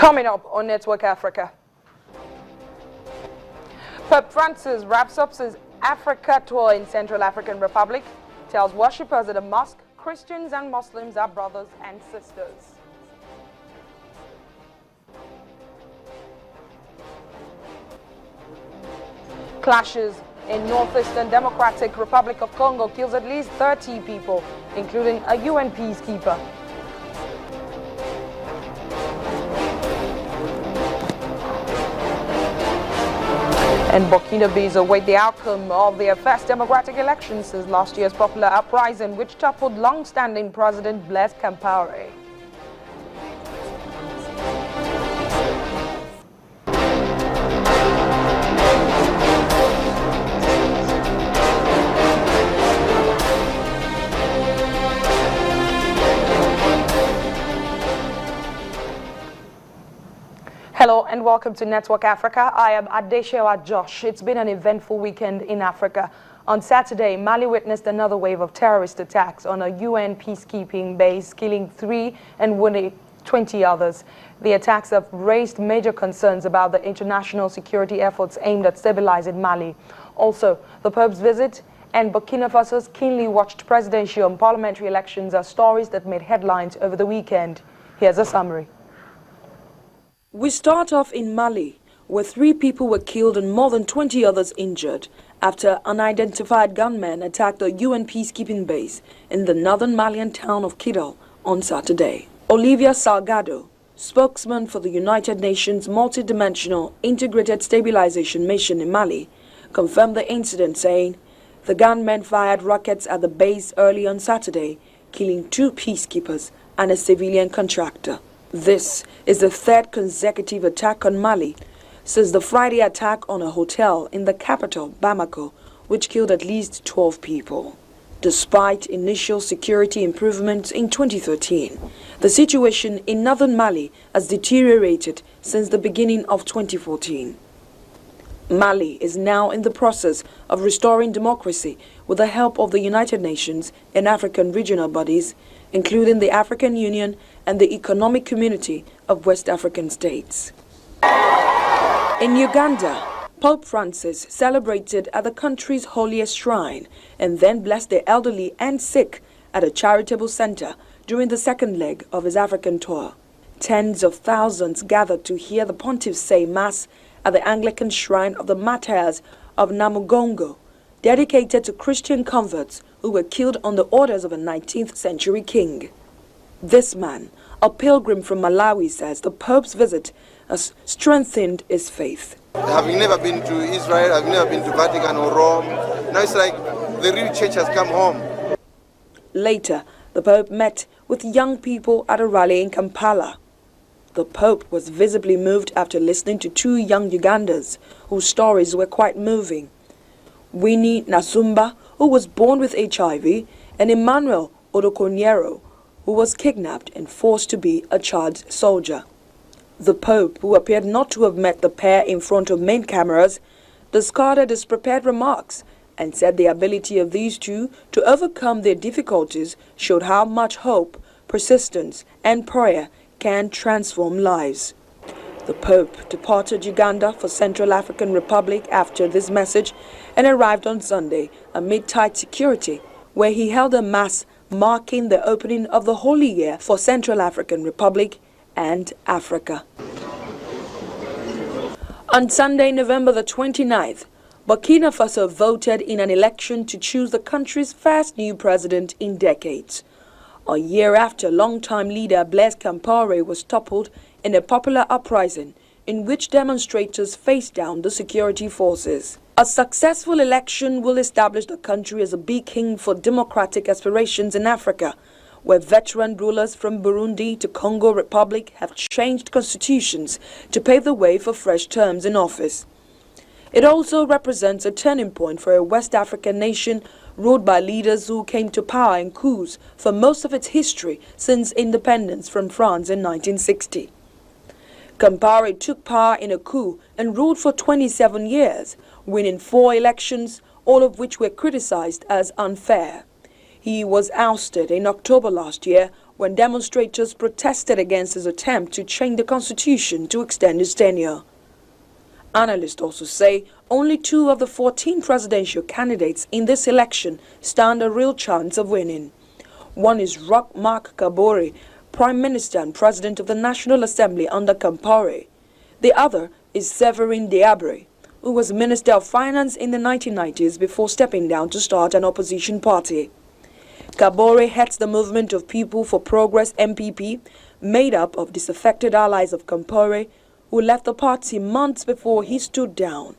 Coming up on Network Africa. Pope Francis wraps up his Africa tour in Central African Republic, tells worshippers at the mosque Christians and Muslims are brothers and sisters. Clashes in Northeastern Democratic Republic of Congo kills at least 30 people, including a UN peacekeeper. And Burkina Faso await the outcome of their first democratic elections since last year's popular uprising, which toppled long-standing President Blaise Compaoré. Hello and welcome to Network Africa. I am Adeshewa Josh. It's been an eventful weekend in Africa. On Saturday, Mali witnessed another wave of terrorist attacks on a UN peacekeeping base, killing 3 and wounding 20 others. The attacks have raised major concerns about the international security efforts aimed at stabilizing Mali. Also, the Pope's visit and Burkina Faso's keenly watched presidential and parliamentary elections are stories that made headlines over the weekend. Here's a summary. We start off in Mali, where 3 people were killed and more than 20 others injured after unidentified gunmen attacked a UN peacekeeping base in the northern Malian town of Kidal on Saturday. Olivia Salgado, spokesman for the United Nations Multidimensional Integrated Stabilization Mission in Mali, confirmed the incident, saying the gunmen fired rockets at the base early on Saturday, killing 2 peacekeepers and a civilian contractor. This is the 3rd consecutive attack on Mali since the Friday attack on a hotel in the capital, Bamako, which killed at least 12 people. Despite initial security improvements in 2013, the situation in northern Mali has deteriorated since the beginning of 2014. Mali is now in the process of restoring democracy with the help of the United Nations and African regional bodies, including the African Union and the Economic Community of West African States. In Uganda, Pope Francis celebrated at the country's holiest shrine and then blessed the elderly and sick at a charitable center during the 2nd leg of his African tour. Tens of thousands gathered to hear the pontiff say Mass at the Anglican shrine of the Martyrs of Namugongo, dedicated to Christian converts who were killed on the orders of a 19th century king. This man, a pilgrim from Malawi, says the Pope's visit has strengthened his faith. Having never been to Israel, I've never been to Vatican or Rome. Now it's like the real church has come home. Later, the Pope met with young people at a rally in Kampala. The Pope was visibly moved after listening to 2 young Ugandans whose stories were quite moving. Winnie Nasumba, who was born with HIV, and Emmanuel Odokonyero, who was kidnapped and forced to be a child soldier. The Pope, who appeared not to have met the pair in front of main cameras, discarded his prepared remarks and said the ability of these 2 to overcome their difficulties showed how much hope, persistence, and prayer can transform lives. The Pope departed Uganda for Central African Republic after this message and arrived on Sunday amid tight security, where he held a Mass marking the opening of the Holy Year for Central African Republic and Africa. On Sunday, November the 29th, Burkina Faso voted in an election to choose the country's first new president in decades. A year after longtime leader Blaise Compaoré was toppled in a popular uprising in which demonstrators faced down the security forces. A successful election will establish the country as a beacon for democratic aspirations in Africa, where veteran rulers from Burundi to Congo Republic have changed constitutions to pave the way for fresh terms in office. It also represents a turning point for a West African nation ruled by leaders who came to power in coups for most of its history since independence from France in 1960. Compaoré took power in a coup and ruled for 27 years, winning 4 elections, all of which were criticized as unfair. He was ousted in October last year when demonstrators protested against his attempt to change the constitution to extend his tenure. Analysts also say only 2 of the 14 presidential candidates in this election stand a real chance of winning. One is Mark Kabore, Prime Minister and President of the National Assembly under Compaore. The other is Severin Diabre, who was Minister of Finance in the 1990s before stepping down to start an opposition party. Kabore heads the Movement of People for Progress MPP, made up of disaffected allies of Compaore, who left the party months before he stood down.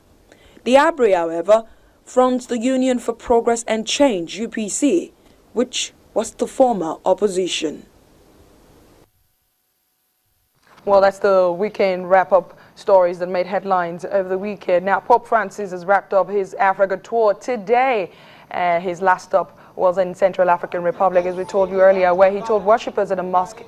Diabre, however, fronts the Union for Progress and Change, UPC, which was the former opposition. Well, that's the weekend wrap-up stories that made headlines over the weekend. Now, Pope Francis has wrapped up his Africa tour today. His last stop was in Central African Republic, as we told you earlier, where he told worshippers at a mosque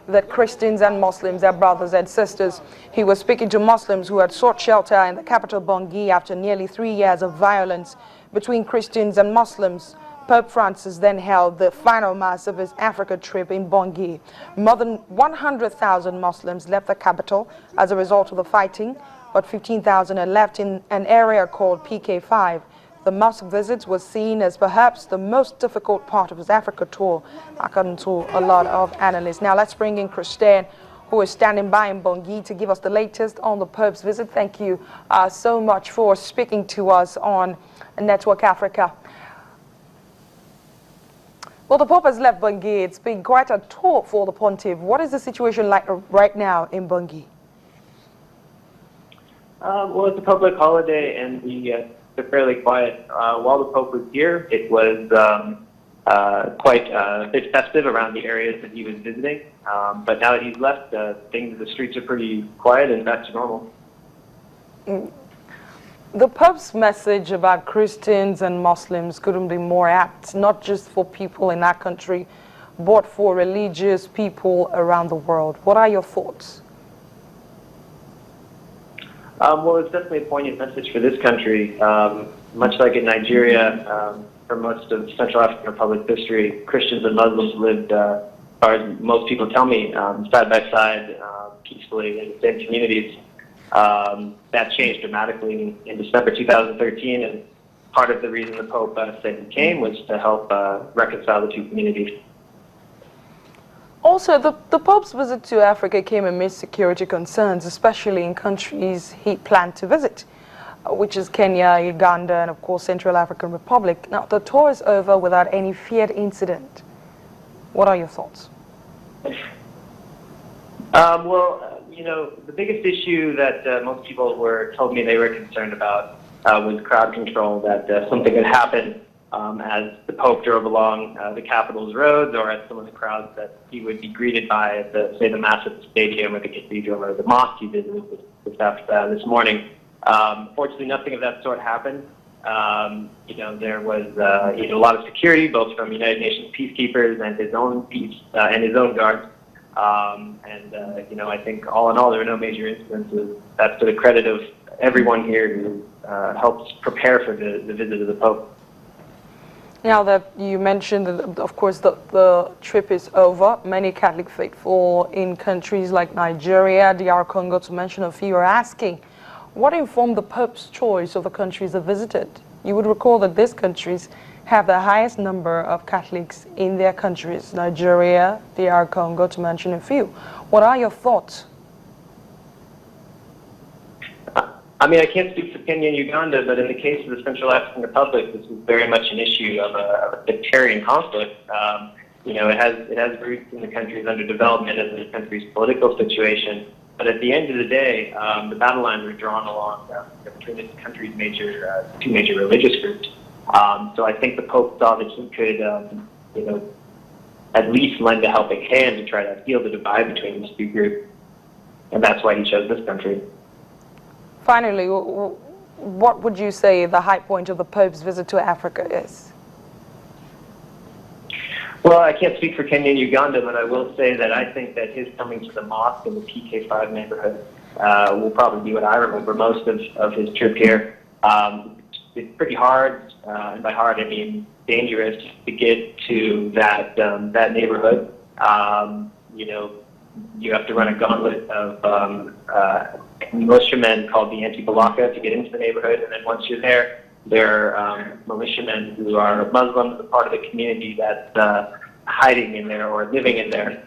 that Christians and Muslims are brothers and sisters. He was speaking to Muslims who had sought shelter in the capital Bangui after nearly 3 years of violence between Christians and Muslims. Pope Francis then held the final mass of his Africa trip in Bangui. More than 100,000 Muslims left the capital as a result of the fighting, but 15,000 had left in an area called PK5. The mosque visit was seen as perhaps the most difficult part of his Africa tour, according to a lot of analysts. Now let's bring in Christine, who is standing by in Bangui to give us the latest on the Pope's visit. Thank you so much for speaking to us on Network Africa. Well, the Pope has left Bangui. It's been quite a tour for the Pontiff. What is the situation like right now in Bangui? Well, it's a public holiday, and they're fairly quiet. While the Pope was here, it was quite a bit festive around the areas that he was visiting. But now that he's left, the streets are pretty quiet and back to normal. The Pope's message about Christians and Muslims couldn't be more apt, not just for people in that country, but for religious people around the world. What are your thoughts? Well, it's definitely a poignant message for this country. Much like in Nigeria, for most of Central African Republic history, Christians and Muslims lived, as most people tell me, side by side, peacefully in the same communities. That changed dramatically in December 2013, and part of the reason the Pope said he came was to help reconcile the 2 communities. Also, the Pope's visit to Africa came amidst security concerns, especially in countries he planned to visit, which is Kenya, Uganda, and of course Central African Republic. Now, the tour is over without any feared incident. What are your thoughts? Well, you know, the biggest issue that most people told me they were concerned about was crowd control, that something had happened as the Pope drove along the capital's roads, or at some of the crowds that he would be greeted by at say the Mass at the stadium or the cathedral or the mosque he visited this morning. Fortunately, nothing of that sort happened. You know, there was a lot of security, both from United Nations peacekeepers and his own guards. You know, I think all in all, there were no major incidences. That's to the credit of everyone here who helped prepare for the visit of the Pope. Now that you mentioned that, of course, the trip is over, many Catholic faithful in countries like Nigeria, DR Congo, to mention a few, are asking, what informed the Pope's choice of the countries he visited? You would recall that these countries have the highest number of Catholics in their countries, Nigeria, DR Congo, to mention a few. What are your thoughts? I mean, I can't speak for Kenya and Uganda, but in the case of the Central African Republic, this is very much an issue of a sectarian conflict. You know, it has roots in the country's underdevelopment and the country's political situation. But at the end of the day, the battle lines were drawn along between the country's two major religious groups. So I think the Pope saw that he could, you know, at least lend a helping hand to try to heal the divide between these two groups, and that's why he chose this country. Finally, what would you say the high point of the Pope's visit to Africa is? Well, I can't speak for Kenya and Uganda, but I will say that I think that his coming to the mosque in the PK5 neighborhood will probably be what I remember most of his trip here. It's pretty hard, and by hard I mean dangerous, to get to that neighborhood. You know, you have to run a gauntlet of militiamen called the anti-Balaka to get into the neighborhood, and then once you're there, there are militiamen who are Muslims, a part of the community that's hiding in there or living in there,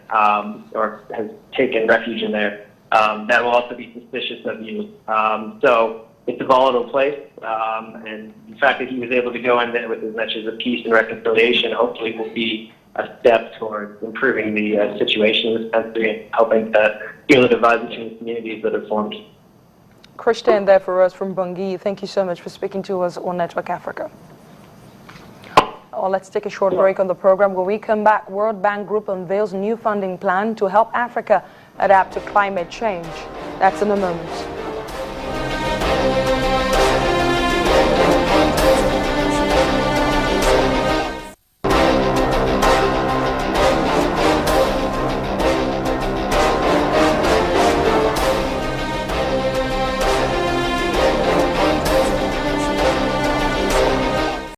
or has taken refuge in there, that will also be suspicious of you. So it's a volatile place, and the fact that he was able to go in there with as much as a peace and reconciliation hopefully will be a step towards improving the situation in this country and helping to heal the divide between the communities that are formed. Christian there for us from Bangui. Thank you so much for speaking to us on Network Africa. Let's take a short break on the program. When we come back, World Bank Group unveils new funding plan to help Africa adapt to climate change. That's in a moment.